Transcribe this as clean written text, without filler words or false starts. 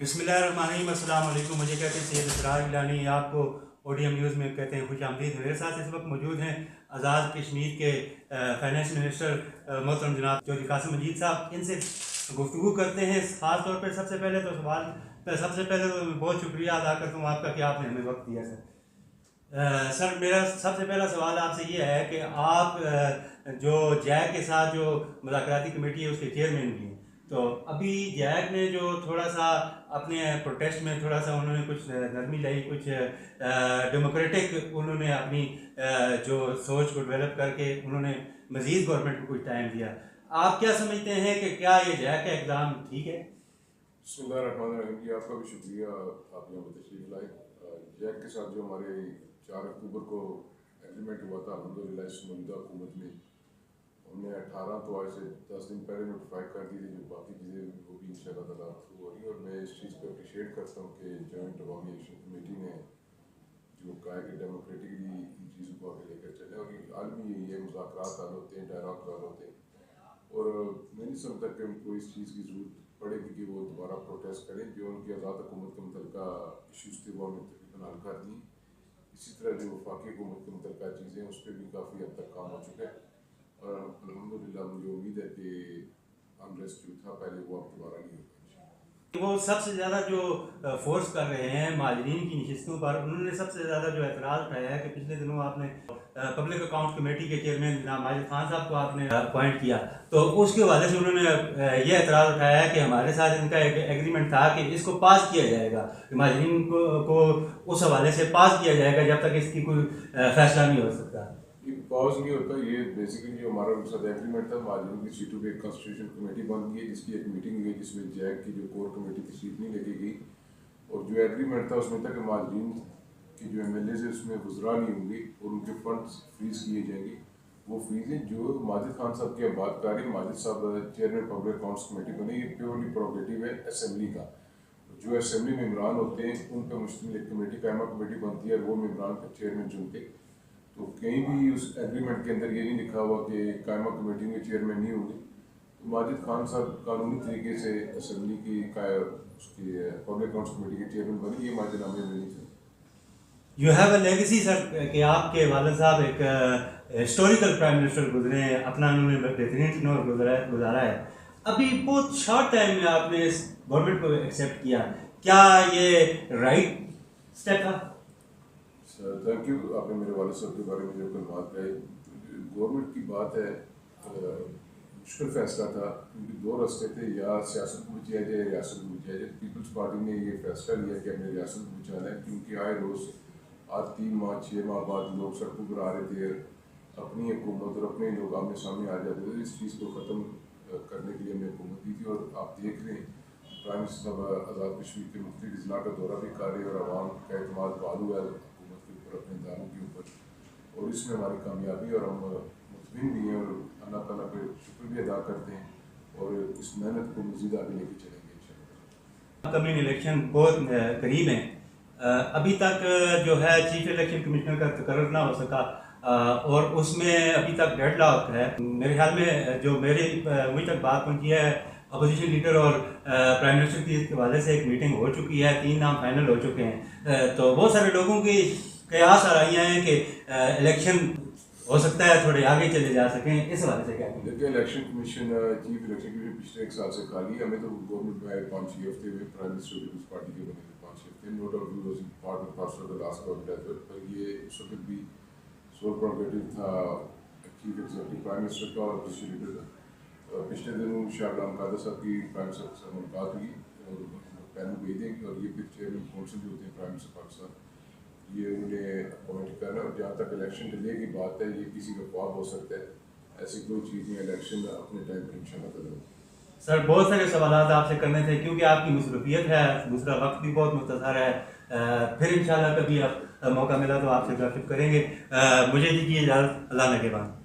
बिस्मिल्लाहिर्रहमानिर्रहीम, अस्सलाम वालेकुम। मुझे कहते हैं सैयद इसरार गिलानी, आपको ODM न्यूज़ में कहते हैं खुश आमदीद। मेरे साथ इस वक्त मौजूद हैं आज़ाद कश्मीर के फाइनेंस मिनिस्टर मोहतरम जनाब चौधरी कासिम मजीद साहब। इनसे गुफ्तगू करते हैं। ख़ास तौर पर सबसे पहले तो बहुत शुक्रिया अदा करता हूँ आपका कि आपने हमें वक्त दिया सर। सर, मेरा सबसे पहला सवाल आपसे ये है कि आप जो जैक के साथ जो मुज़ाकराती कमेटी है उसके चेयरमैन भी हैं, तो अभी जैक ने जो थोड़ा सा अपने प्रोटेस्ट में थोड़ा सा उन्होंने कुछ नरमी लाई, कुछ डेमोक्रेटिक उन्होंने अपनी जो सोच को डेवलप करके उन्होंने मज़ीद गवर्नमेंट को कुछ टाइम दिया। आप क्या समझते हैं कि क्या ये जैक का इक़दाम ठीक है? बिस्मिल्लाहिर्रहमानिर्रहीम जी, आपका भी शुक्रिया, आप यहाँ पर तशरीफ़ लाए। जैक के साथ जो हमारे 4 अक्टूबर को एग्रीमेंट हुआ था अल्हम्दुलिल्लाह इस मौजूदा हुकूमत में, हमने 18 तो आज से 10 दिन पहले नोटिफाई कर दी थी। जो बाकी चीज़ें वो भी इंशाअल्लाह ताला थ्रू हो रही है, और मैं इस चीज़ को अप्रिशिएट करता हूँ कि जॉइंट अवामी एक्शन कमेटी ने जो कहा कि डेमोक्रेटिकली इन चीज़ों को आगे लेकर चले, और ये आलमी यही है, मुज़ाकरात हाल होते हैं, डायलॉग हाल होते हैं, और मैं नहीं समझता कि उनको इस चीज़ की ज़रूरत पड़ेगी कि वो दोबारा प्रोटेस्ट करें। जो उनकी आज़ाद हुकूमत के मुतल्लिका इशूज़ थे वो हमने तकरीबन हल कर दी। इसी तरह जो वफाकी हुकूमत के मुतल्लिका चीज़ें उस पर भी काफ़ी हद तक काम हो चुका है, और अल्हम्दुलिल्लाह मुझे उम्मीद है कि अनरेस्ट जो था पहले वो अब दोबारा नहीं होगा। वो सबसे ज़्यादा जो फोर्स कर रहे हैं महाजरीन की नशिस्तों पर, उन्होंने सबसे ज़्यादा जो एतराज़ उठाया है कि पिछले दिनों आपने पब्लिक अकाउंट कमेटी के चेयरमैन जनाब माजिद खान साहब को आपने अपॉइंट किया, तो उसके हवाले से उन्होंने ये एतराज़ उठाया है कि हमारे साथ इनका एक एग्रीमेंट था कि इसको पास किया जाएगा, महाजरीन को उस हवाले से पास किया जाएगा जब तक इसकी कोई फैसला नहीं हो सकता। ये पॉज नहीं होता, ये बेसिकली जो हमारा उनके साथ एग्रीमेंट था, महाजरीन की सीटों पे एक कॉन्स्टिट्यूशन कमेटी बन गई है, जिसकी एक मीटिंग हुई जिसमें जैक की जो कोर कमेटी की सीट नहीं लेके गई, और जो एग्रीमेंट था उसमें था कि महाजरीन की जो MLAs है उसमें गुजरा नहीं होंगे और उनके फंड्स फ्रीज किए जाएंगे। वो फ्रीज है जो माजिद खान साहब की बात कर रहे हैं, माजिद साहब चेयरमैन पब्लिक अकाउंट्स कमेटी बनी, ये प्योरली प्रोगेटिव है असेंबली का। जो असेंबली मेम्बरान होते हैं उन पर मुश्तमिल एक कमेटी कायमा कमेटी बनती है, और वो मेम्बरान का चेयरमैन चुनते। तो कहीं भी उस एग्रीमेंट के अंदर ये नहीं लिखा हुआ कि कायमा कमेटी में चेयरमैन नहीं होंगे। तो माजिद खान साहब कानूनी तरीके से असेंबली की उसकी पब्लिक अकाउंट्स कमेटी के चेयरमैन बनी, ये माजिद नामे में नहीं थे। You have a legacy sir कि आपके वालिद साहब एक हिस्टोरिकल प्राइम मिनिस्टर गुजरे हैं, अपना उन्होंने बेहतरीन tenure गुजारा है। अभी बहुत शॉर्ट टाइम में आपने इस गवर्नमेंट को एक्सेप्ट किया, क्या ये राइट स्टेप था? थैंक यू, आपने मेरे वालिद साहब के बारे में जो कलमात कहे। गवर्नमेंट की बात है, मुश्किल फैसला था, क्योंकि 2 रास्ते थे, या सियासत को बचाया जाए, रियासत को बचाया जाए। पीपल्स पार्टी ने ये फैसला लिया कि हमने रियासत को बचाना है, क्योंकि आए रोज़ आज 3 माह 6 माह बाद लोग सड़कों पर आ रहे थे, अपनी हुकूमत और अपने लोग आमने सामने आ जाते थे। इस चीज़ को ख़त्म करने के लिए हमने हुकूमत दी थी, और आप देख रहे हैं प्राइम मिनिस्टर साहब आज़ाद कश्मीर के मुख्तलिफ अजला का दौरा भी कर रहे हैं, और आवाम का एतमाद बहाल हुआ है हुकूमत के ऊपर, अपने इदारों के ऊपर, और इसमें हमारी कामयाबी, और हम मुतमिन भी हैं और अल्लाह ताला पे शुक्र भी अदा करते हैं, और इस मेहनत को मज़ीद आगे लेके चलेंगे इंशाअल्लाह। कमिंग इलेक्शन बहुत करीब हैं, अभी तक जो है चीफ इलेक्शन कमिश्नर का तकर्रुर ना हो सका, और उसमें अभी तक डेडलॉक है। मेरे ख्याल में जो मुझ तक बात पहुंची है, अपोजिशन लीडर और प्राइम मिनिस्टर के हवाले से एक मीटिंग हो चुकी है, 3 नाम फाइनल हो चुके हैं, तो बहुत सारे लोगों की कयास आ रही हैं कि इलेक्शन हो सकता है थोड़े आगे चले जा सकें। इस हवाले से क्या कहेंगे? देखिए, election commission chief election commission पिछले 1 साल से खाली है। हमें तो गवर्नमेंट में आए 5-6 हफ्ते में, प्राइम मिनिस्टर पीपल्स पार्टी के बने थे 5-6 हफ्ते। No doubt he was part of part of the last government, पर ये उस वक्त भी सोल प्रोगेटिव था चीफ एग्जीक्यूटिव प्राइम मिनिस्टर का और अपोजिशन लीडर का। पिछले दिनों शाह गुलाम कादर साहब की प्राइम मिनिस्टर से मुलाकात हुई, और पैनल भेजेंगे, और ये फिर चेयरमैन काउंसिल जो होते हैं प्राइम मिनिस्टर पाकिस्तान, ये उन्हें अपॉइंट करना। और जहाँ तक इलेक्शन डिले की बात है, ये किसी का ख्वाब हो सकता है, ऐसी कोई चीज़ नहीं। इलेक्शन अपने टाइम पर इंशाअल्लाह ताला। सर, बहुत सारे सवाल आपसे करने थे, क्योंकि आपकी मसरूफियत है, दूसरा वक्त भी बहुत मुख्तसर है, फिर इंशाअल्लाह कभी आप मौका मिला तो आपसे बातचीत करेंगे। मुझे दीजिए इजाज़त, अल्लाह ने के बाद।